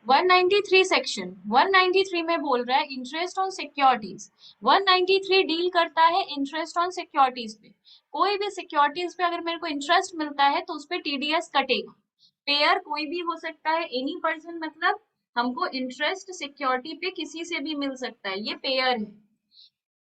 193 section 193 में बोल रहा है इंटरेस्ट ऑन सिक्योरिटीज। 193 डील करता है इंटरेस्ट ऑन सिक्योरिटीज पे। कोई भी सिक्योरिटीज पे अगर मेरे को इंटरेस्ट मिलता है तो उस पे टीडीएस कटेगा। पेयर कोई भी हो सकता है, एनी पर्सन, मतलब हमको इंटरेस्ट सिक्योरिटी पे किसी से भी मिल सकता है, ये पेयर है।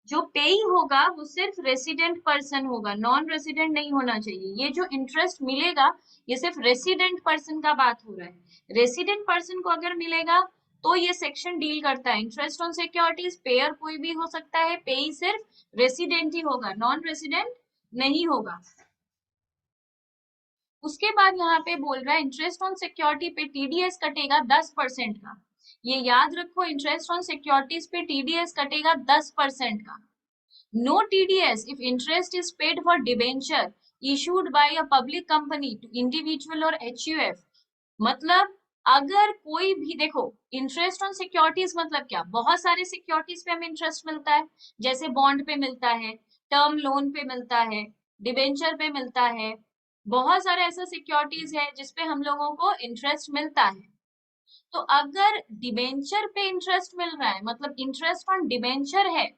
जो पेई होगा वो सिर्फ रेसिडेंट पर्सन होगा, नॉन रेसिडेंट नहीं होना चाहिए। ये जो इंटरेस्ट मिलेगा ये सिर्फ रेसिडेंट पर्सन का बात हो रहा है। रेसिडेंट पर्सन को अगर मिलेगा तो ये सेक्शन डील करता है इंटरेस्ट ऑन सिक्योरिटीज। पेयर कोई भी हो सकता है, पेई सिर्फ रेसिडेंट ही होगा, नॉन रेसिडेंट नहीं होगा। उसके बाद यहाँ पे बोल रहा है इंटरेस्ट ऑन सिक्योरिटी पे टीडीएस कटेगा 10% का। ये याद रखो, इंटरेस्ट ऑन सिक्योरिटीज पे टीडीएस कटेगा 10% का। No TDS if interest is paid for debenture issued by a public company to individual or HUF। मतलब अगर कोई भी, देखो इंटरेस्ट ऑन सिक्योरिटीज मतलब क्या, बहुत सारे सिक्योरिटीज पे हमें इंटरेस्ट मिलता है, जैसे बॉन्ड पे मिलता है, टर्म लोन पे मिलता है, डिबेंचर पे मिलता है। बहुत सारे ऐसे सिक्योरिटीज है जिसपे हम लोगों को इंटरेस्ट मिलता है। तो अगर डिबेंचर पे इंटरेस्ट मिल रहा है, मतलब इंटरेस्ट ऑन डिबेंचर है,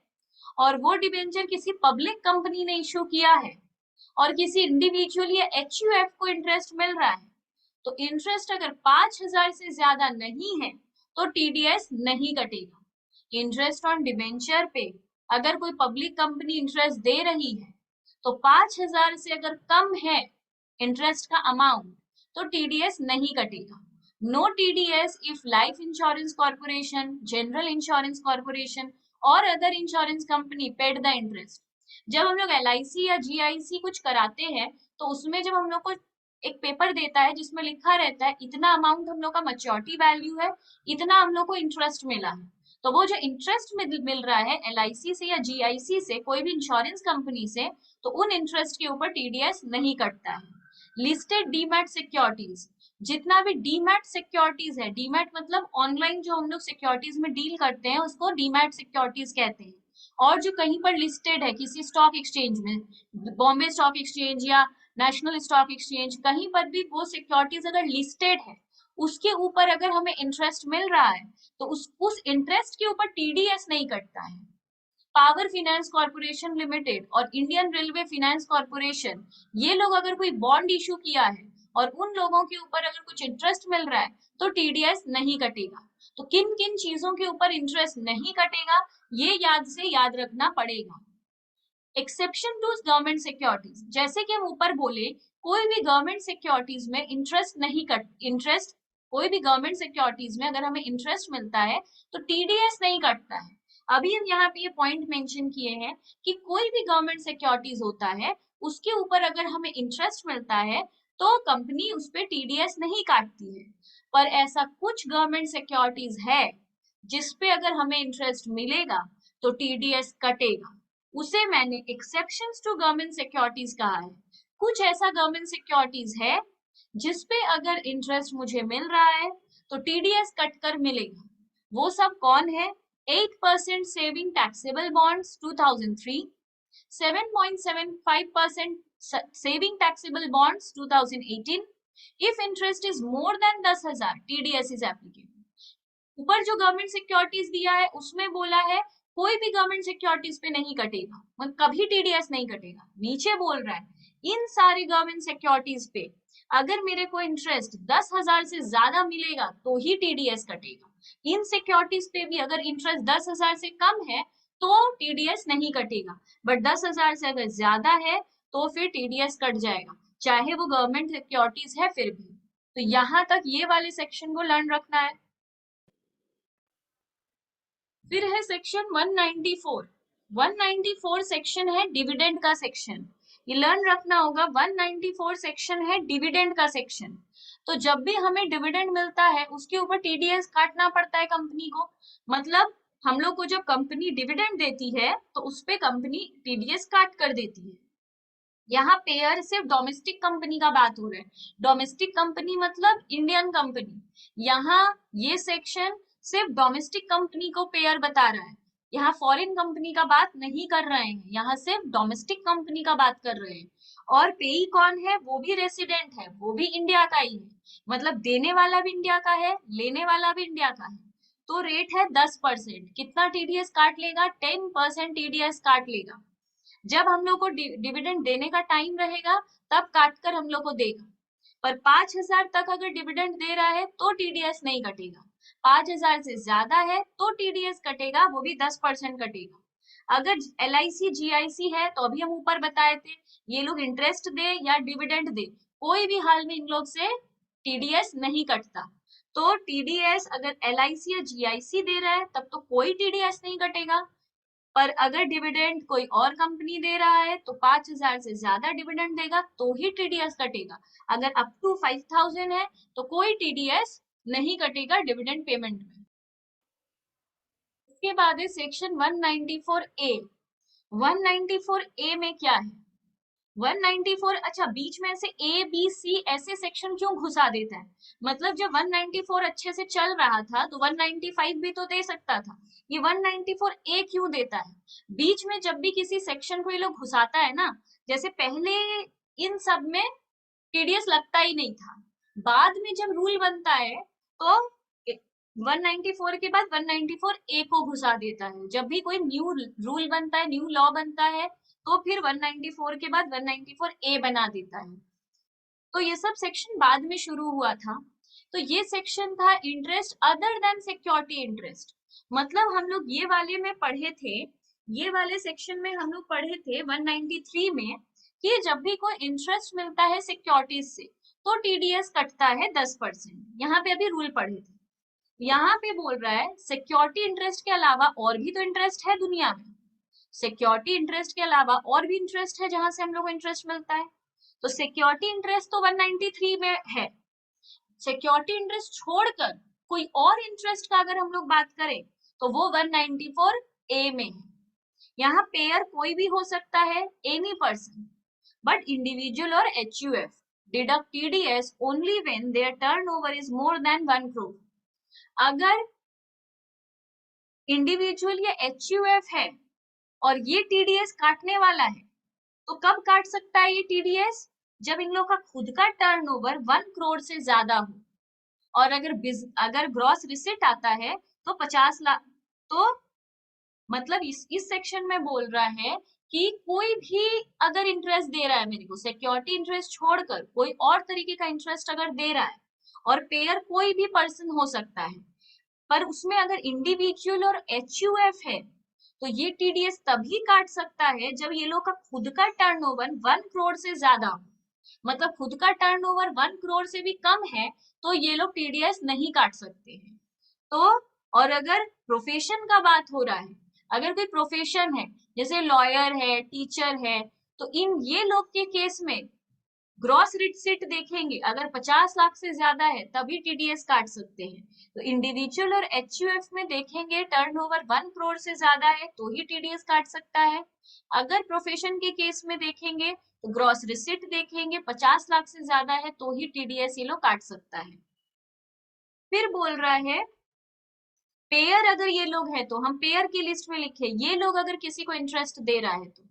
और वो डिबेंचर किसी पब्लिक कंपनी ने इशू किया है और किसी इंडिविजुअल या एचयूएफ को इंटरेस्ट मिल रहा है, तो इंटरेस्ट अगर 5,000 से ज्यादा नहीं है तो टीडीएस नहीं कटेगा। इंटरेस्ट ऑन डिबेंचर पे अगर कोई पब्लिक कंपनी इंटरेस्ट दे रही है तो 5,000 से अगर कम है इंटरेस्ट का अमाउंट तो टीडीएस नहीं कटेगा। No TDS if Life Insurance Corporation, General Insurance Corporation और other insurance company paid the interest. जब हम लोग एलआईसी या जीआईसी कुछ कराते हैं तो उसमें जब हम लोग को एक पेपर देता है जिसमें लिखा रहता है इतना अमाउंट हम लोग का मैच्योरिटी वैल्यू है, इतना हम लोग को इंटरेस्ट मिला है, तो वो जो इंटरेस्ट मिल रहा है एलआईसी से या जीआईसी से, कोई भी इंश्योरेंस कंपनी से, तो उन इंटरेस्ट के ऊपर टीडीएस नहीं कटता है। लिस्टेड डीमैट सिक्योरिटीज, जितना भी डीमैट सिक्योरिटीज है, डीमैट मतलब ऑनलाइन जो हम लोग सिक्योरिटीज में डील करते हैं उसको डीमैट सिक्योरिटीज कहते हैं। और जो कहीं पर लिस्टेड है किसी स्टॉक एक्सचेंज में, बॉम्बे स्टॉक एक्सचेंज या नेशनल स्टॉक एक्सचेंज, कहीं पर भी वो सिक्योरिटीज अगर लिस्टेड है उसके ऊपर अगर हमें इंटरेस्ट मिल रहा है तो उस इंटरेस्ट के ऊपर टीडीएस नहीं कटता है। पावर फाइनेंस कॉर्पोरेशन लिमिटेड और इंडियन रेलवे फाइनेंस कॉर्पोरेशन, ये लोग अगर कोई बॉन्ड इशू किया है और उन लोगों के ऊपर अगर कुछ इंटरेस्ट मिल रहा है तो टीडीएस नहीं कटेगा। तो किन किन चीजों के ऊपर इंटरेस्ट नहीं कटेगा ये याद रखना पड़ेगा। एक्सेप्शन टू गवर्नमेंट सिक्योरिटीज, जैसे कि हम ऊपर बोले कोई भी गवर्नमेंट सिक्योरिटीज में इंटरेस्ट नहीं कट इंटरेस्ट कोई भी गवर्नमेंट सिक्योरिटीज में अगर हमें इंटरेस्ट मिलता है तो टीडीएस नहीं कटता है। अभी हम यहाँ पे ये पॉइंट मेंशन किए हैं कि कोई भी गवर्नमेंट सिक्योरिटीज होता है उसके ऊपर अगर हमें इंटरेस्ट मिलता है तो कंपनी उस पर टीडीएस नहीं काटती है। पर ऐसा कुछ गवर्नमेंट सिक्योरिटीज है जिसपे अगर हमें इंटरेस्ट मिलेगा तो टीडीएस कटेगा, उसे मैंने एक्सेप्शंस टू गवर्नमेंट सिक्योरिटीज कहा है। कुछ ऐसा गवर्नमेंट सिक्योरिटीज है जिसपे अगर इंटरेस्ट मुझे मिल रहा है तो टीडीएस कट कर मिलेगा। वो सब कौन है? 8% saving taxable bonds 2003, 7.75% saving taxable bonds 2018। If interest is more then 10,000 TDS is applicable. ऊपर जो गवर्नमेंट सिक्योरिटीज दिया है उसमें बोला है कोई भी गवर्नमेंट सिक्योरिटीज पे नहीं कटेगा, मतलब कभी टीडीएस नहीं कटेगा। नीचे बोल रहा है इन सारे गवर्नमेंट सिक्योरिटीज पे अगर मेरे को इंटरेस्ट 10,000 से ज्यादा मिलेगा तो ही टीडीएस कटेगा। इन सिक्योरिटीज पे भी अगर इंटरेस्ट 10,000 से कम है तो टीडीएस नहीं कटेगा, बट 10,000 से अगर ज्यादा है तो फिर टीडीएस कट जाएगा, चाहे वो गवर्नमेंट सिक्योरिटीज है फिर भी। तो यहाँ तक ये वाले सेक्शन को लर्न रखना है। फिर है सेक्शन 194। 194 सेक्शन है डिविडेंड का सेक्शन, ये लर्न रखना होगा। 194 सेक्शन है डिविडेंड का सेक्शन। तो जब भी हमें डिविडेंड मिलता है उसके ऊपर टीडीएस काटना पड़ता है कंपनी को। मतलब हम लोग को जब कंपनी डिविडेंड देती है तो उस पे कंपनी टीडीएस काट कर देती है। यहाँ पेयर सिर्फ डोमेस्टिक कंपनी का बात हो रहा है, डोमेस्टिक कंपनी मतलब इंडियन कंपनी। यहाँ ये सेक्शन सिर्फ डोमेस्टिक कंपनी को पेयर बता रहा है, यहाँ फॉरेन कंपनी का बात नहीं कर रहे हैं, यहाँ सिर्फ डोमेस्टिक कंपनी का बात कर रहे हैं। और पेई कौन है, वो भी रेसिडेंट है, वो भी इंडिया का ही है, मतलब देने वाला भी इंडिया का है, लेने वाला भी इंडिया का है। तो रेट है 10%। कितना टीडीएस काट लेगा, 10% टीडीएस काट लेगा। जब हम लोग को डिविडेंड देने का टाइम रहेगा तब काट कर हम लोग को देगा। पर 5,000 तक अगर डिविडेंड दे रहा है तो टीडीएस नहीं कटेगा। 5,000 से ज्यादा है तो टीडीएस कटेगा, वो भी 10% कटेगा। अगर LIC GIC है तो अभी हम ऊपर बताए थे, ये लोग इंटरेस्ट दे या डिविडेंड दे, कोई भी हाल में इन लोग से टीडीएस नहीं कटता। तो टीडीएस अगर LIC या GIC दे रहा है तब तो कोई टीडीएस नहीं कटेगा। पर अगर डिविडेंड कोई और कंपनी दे रहा है तो 5,000 से ज्यादा डिविडेंड देगा तो ही टीडीएस कटेगा। अगर अप टू 5,000 है तो कोई टीडीएस नहीं कटेगा डिविडेंड पेमेंट में। इसके बाद है सेक्शन 194A। 194A में क्या है, 194, अच्छा बीच में से ABC ऐसे सेक्शन क्यों घुसा देता है, मतलब जब 194 अच्छे से चल रहा था तो 195 भी तो दे सकता था, ये 194A क्यों देता है। बीच में जब भी किसी सेक्शन को ये लोग घुसाता है ना, जैसे पहले इन सब में टीडीएस लगता ही नहीं था, बाद में जब रूल बनता है तो 194 के बाद 194A को घुसा देता है। जब भी कोई न्यू रूल बनता है, न्यू लॉ बनता है, तो फिर 194 के बाद 194A बना देता है। तो ये सब सेक्शन बाद में शुरू हुआ था। तो ये सेक्शन था interest other than security interest, मतलब हम लोग ये वाले में पढ़े थे, ये वाले सेक्शन में हम लोग पढ़े थे 193 में कि जब भी कोई इंटरेस्ट मिलता है सिक्योरिटीज से तो टीडीएस कटता है 10%। यहाँ पे अभी रूल पढ़े थे, यहाँ पे बोल रहा है सिक्योरिटी इंटरेस्ट के अलावा और भी तो इंटरेस्ट है दुनिया में, सिक्योरिटी इंटरेस्ट के अलावा और भी इंटरेस्ट है जहां से हम लोग को इंटरेस्ट मिलता है। तो सिक्योरिटी इंटरेस्ट तो 193 में है, सिक्योरिटी इंटरेस्ट छोड़कर कोई और इंटरेस्ट का अगर हम लोग बात करें तो वो 194A में है। यहाँ पेयर कोई भी हो सकता है, एनी पर्सन, बट इंडिविजुअल और HUF deduct TDS only when their turnover is more than 1 crore। अगर इंडिविजुअल या HUF है और ये TDS काटने वाला है तो कब काट सकता है ये TDS, जब इन लोग का खुद का टर्नओवर 1 crore से ज्यादा हो, और अगर ग्रॉस रिसिट आता है तो 50 लाख। तो मतलब इस सेक्शन में बोल रहा है कि कोई भी अगर इंटरेस्ट दे रहा है मेरे को, सिक्योरिटी इंटरेस्ट छोड़कर कोई और तरीके का इंटरेस्ट अगर दे रहा है, और पेयर कोई भी पर्सन हो सकता है, पर उसमें अगर इंडिविजुअल और HUF है तो ये TDS तभी काट सकता है जब ये लोग का खुद का टर्नओवर 1 crore से ज्यादा हो, मतलब खुद का टर्नओवर 1 crore से भी कम है तो ये लोग TDS नहीं काट सकते हैं। तो और अगर प्रोफेशन का बात हो रहा है, अगर कोई प्रोफेशन है जैसे लॉयर है, टीचर है, तो इन ये लोग के केस में ग्रॉस रिसिट देखेंगे, अगर 50 लाख से ज्यादा है तभी TDS काट सकते हैं। तो इंडिविजुअल और HUF में देखेंगे टर्नओवर 1 crore से ज्यादा है तो ही TDS काट सकता है। अगर प्रोफेशन के केस में देखेंगे तो ग्रॉस रिसिट देखेंगे, 50 लाख से ज्यादा है तो ही TDS ये लोग काट सकता है। फिर बोल रहा है पेयर, अगर ये लोग है तो हम पेयर की लिस्ट में लिखे, ये लोग अगर किसी को इंटरेस्ट दे रहा है तो